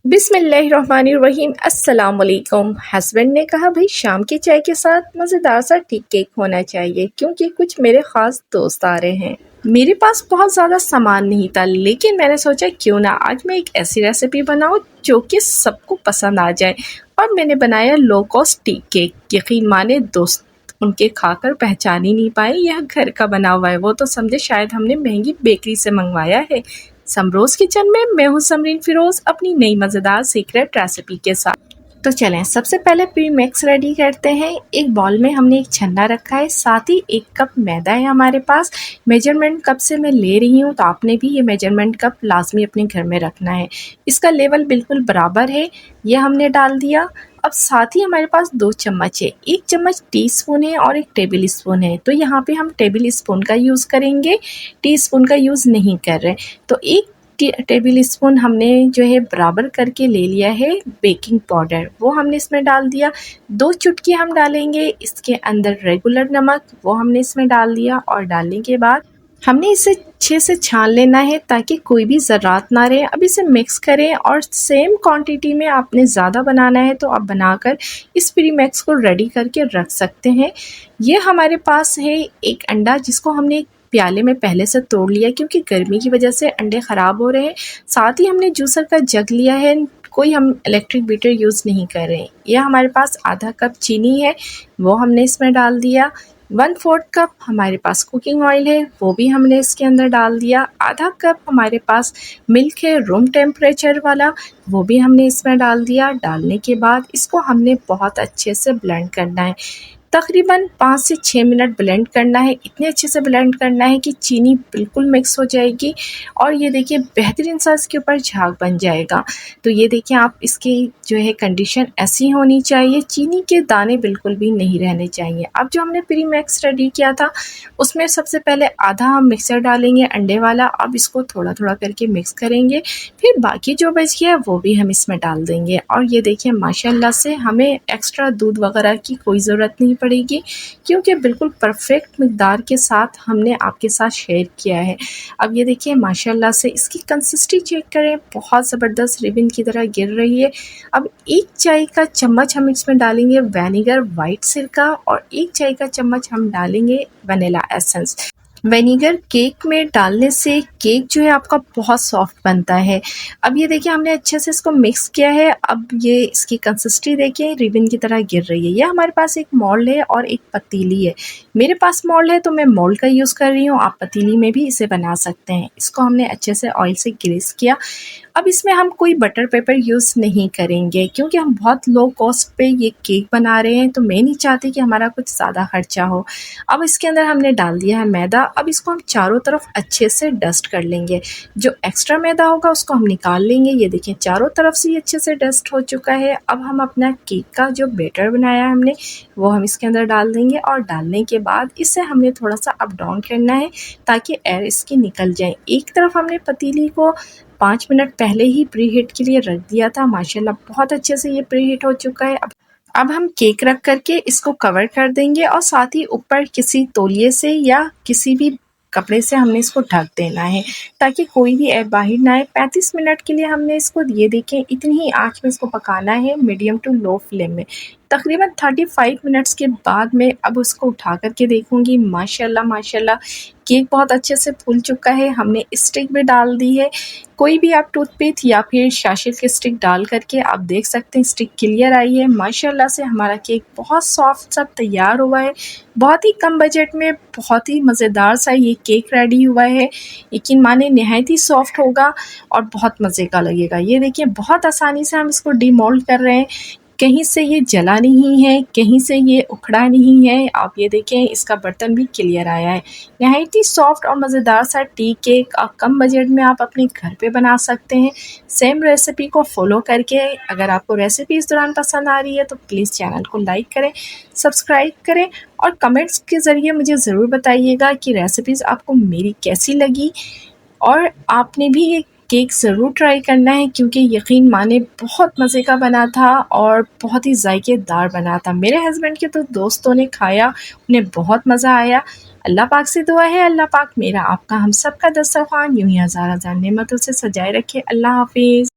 बिस्मिल्लाहिर्रहमानिर्रहीम। अस्सलाम वालेकुम। हस्बैंड ने कहा भाई शाम की चाय के साथ मज़ेदार सा टी केक होना चाहिए क्योंकि कुछ मेरे ख़ास दोस्त आ रहे हैं। मेरे पास बहुत ज़्यादा सामान नहीं था, लेकिन मैंने सोचा क्यों ना आज मैं एक ऐसी रेसिपी बनाऊं जो कि सबको पसंद आ जाए। और मैंने बनाया लो कॉस्ट टी केक। यकीन माने दोस्त उनके खाकर पहचान ही नहीं पाए यह घर का बना हुआ है। वो तो समझे शायद हमने महंगी बेकरी से मंगवाया है। समरोज़ किचन में मैं हूँ समरीन फिरोज़ अपनी नई मज़ेदार सीक्रेट रेसिपी के साथ। तो चलें सबसे पहले प्री मिक्स रेडी करते हैं। एक बाउल में हमने एक छन्ना रखा है, साथ ही 1 कप मैदा है हमारे पास। मेजरमेंट कप से मैं ले रही हूँ, तो आपने भी ये मेजरमेंट कप लाजमी अपने घर में रखना है। इसका लेवल बिल्कुल बराबर है, ये हमने डाल दिया। अब साथ ही हमारे पास 2 चम्मच है, 1 चम्मच टीस्पून है और 1 टेबल स्पून है। तो यहाँ पे हम टेबल स्पून का यूज़ करेंगे, टीस्पून का यूज़ नहीं कर रहे। तो 1 टेबल स्पून हमने जो है बराबर करके ले लिया है बेकिंग पाउडर, वो हमने इसमें डाल दिया। 2 चुटकी हम डालेंगे इसके अंदर रेगुलर नमक, वो हमने इसमें डाल दिया। और डालने के बाद हमने इसे अच्छे से छान लेना है ताकि कोई भी ज़रात ना रहे। अब इसे मिक्स करें और सेम क्वांटिटी में आपने ज़्यादा बनाना है तो आप बनाकर इस प्री मिक्स को रेडी करके रख सकते हैं। ये हमारे पास है एक अंडा, जिसको हमने प्याले में पहले से तोड़ लिया क्योंकि गर्मी की वजह से अंडे ख़राब हो रहे हैं। साथ ही हमने जूसर का जग लिया है, कोई हम इलेक्ट्रिक बीटर यूज़ नहीं कर रहे हैं। यह हमारे पास आधा कप चीनी है, वो हमने इसमें डाल दिया। 1/4 कप हमारे पास कुकिंग ऑयल है, वो भी हमने इसके अंदर डाल दिया। आधा कप हमारे पास मिल्क है रूम टेम्परेचर वाला, वो भी हमने इसमें डाल दिया। डालने के बाद इसको हमने बहुत अच्छे से ब्लेंड करना है। तकरीबन 5 से 6 मिनट ब्लेंड करना है। इतने अच्छे से ब्लेंड करना है कि चीनी बिल्कुल मिक्स हो जाएगी और ये देखिए बेहतरीन सा इसके ऊपर झाग बन जाएगा। तो ये देखिए आप इसकी जो है कंडीशन ऐसी होनी चाहिए, चीनी के दाने बिल्कुल भी नहीं रहने चाहिए। अब जो हमने प्री मिक्स रेडी किया था उसमें सबसे पहले आधा हम मिक्सर डालेंगे अंडे वाला। अब इसको थोड़ा थोड़ा करके मिक्स करेंगे, फिर बाकी जो बच गया वो भी हम इसमें डाल देंगे। और ये देखिए माशाल्लाह से हमें एक्स्ट्रा दूध वगैरह की कोई ज़रूरत नहीं पड़ेगी क्योंकि बिल्कुल परफेक्ट मिकदार के साथ हमने आपके साथ शेयर किया है। अब ये देखिए माशाल्लाह से इसकी कंसिस्टेंसी चेक करें, बहुत ज़बरदस्त रिबन की तरह गिर रही है। अब 1 चाय का चम्मच हम इसमें डालेंगे विनेगर वाइट सिरका और 1 चाय का चम्मच हम डालेंगे वनीला एसेंस। विनेगर केक में डालने से केक जो है आपका बहुत सॉफ्ट बनता है। अब ये देखिए हमने अच्छे से इसको मिक्स किया है। अब ये इसकी कंसिस्टेंसी देखिए रिबन की तरह गिर रही है। ये हमारे पास एक मोल्ड है और एक पतीली है। मेरे पास मोल्ड है तो मैं मोल्ड का यूज़ कर रही हूँ, आप पतीली में भी इसे बना सकते हैं। इसको हमने अच्छे से ऑयल से ग्रीस किया। अब इसमें हम कोई बटर पेपर यूज़ नहीं करेंगे क्योंकि हम बहुत लो कॉस्ट पे ये केक बना रहे हैं, तो मैं नहीं चाहती कि हमारा कुछ ज़्यादा खर्चा हो। अब इसके अंदर हमने डाल दिया है मैदा। अब इसको हम चारों तरफ अच्छे से डस्ट कर लेंगे। जो एक्स्ट्रा मैदा होगा उसको हम निकाल लेंगे। ये देखिए चारों तरफ से ये अच्छे से डस्ट हो चुका है। अब हम अपना केक का जो बैटर बनाया है हमने, वो हम इसके अंदर डाल देंगे। और डालने के बाद इसे हमने थोड़ा सा अप डाउन करना है ताकि एयर इसकी निकल जाए। एक तरफ हमने पतीली को 5 मिनट पहले ही प्री हीट के लिए रख दिया था। माशाल्लाह बहुत अच्छे से ये प्री हीट हो चुका है। अब हम केक रख करके इसको कवर कर देंगे और साथ ही ऊपर किसी तौलिए से या किसी भी कपड़े से हमने इसको ढक देना है ताकि कोई भी एयर बाहर ना आए। 35 मिनट के लिए हमने इसको, ये देखें इतनी ही आंच में इसको पकाना है, मीडियम टू लो फ्लेम में। तकरीबन 35 मिनट्स के बाद में अब उसको उठा करके देखूंगी। माशाल्लाह माशाल्लाह केक बहुत अच्छे से फूल चुका है। हमने स्टिक भी डाल दी है, कोई भी आप टूथपिक या फिर शाशिल की स्टिक डाल करके आप देख सकते हैं स्टिक क्लियर आई है। माशाल्लाह से हमारा केक बहुत सॉफ्ट सा तैयार हुआ है। बहुत ही कम बजट में बहुत ही मज़ेदार सा ये केक रेडी हुआ है। यकीन माने नहायत ही सॉफ्ट होगा और बहुत मज़े का लगेगा। ये देखिए बहुत आसानी से हम इसको डीमोल्ड कर रहे हैं, कहीं से ये जला नहीं है, कहीं से ये उखड़ा नहीं है। आप ये देखें इसका बर्तन भी क्लियर आया है। नहायत ही सॉफ्ट और मज़ेदार सा टी केक आप कम बजट में आप अपने घर पे बना सकते हैं सेम रेसिपी को फॉलो करके। अगर आपको रेसिपी इस दौरान पसंद आ रही है तो प्लीज़ चैनल को लाइक करें, सब्सक्राइब करें और कमेंट्स के ज़रिए मुझे ज़रूर बताइएगा कि रेसिपीज़ आपको मेरी कैसी लगी। और आपने भी ये केक ज़रूर ट्राई करना है क्योंकि यकीन माने बहुत मज़े का बना था और बहुत ही जायकेदार बना था। मेरे हस्बैंड के तो दोस्तों ने खाया, उन्हें बहुत मज़ा आया। अल्लाह पाक से दुआ है अल्लाह पाक मेरा आपका हम सब का दस्तरखान यूं ही हज़ार हज़ार नेमतों से सजाए रखे। अल्लाह हाफिज़।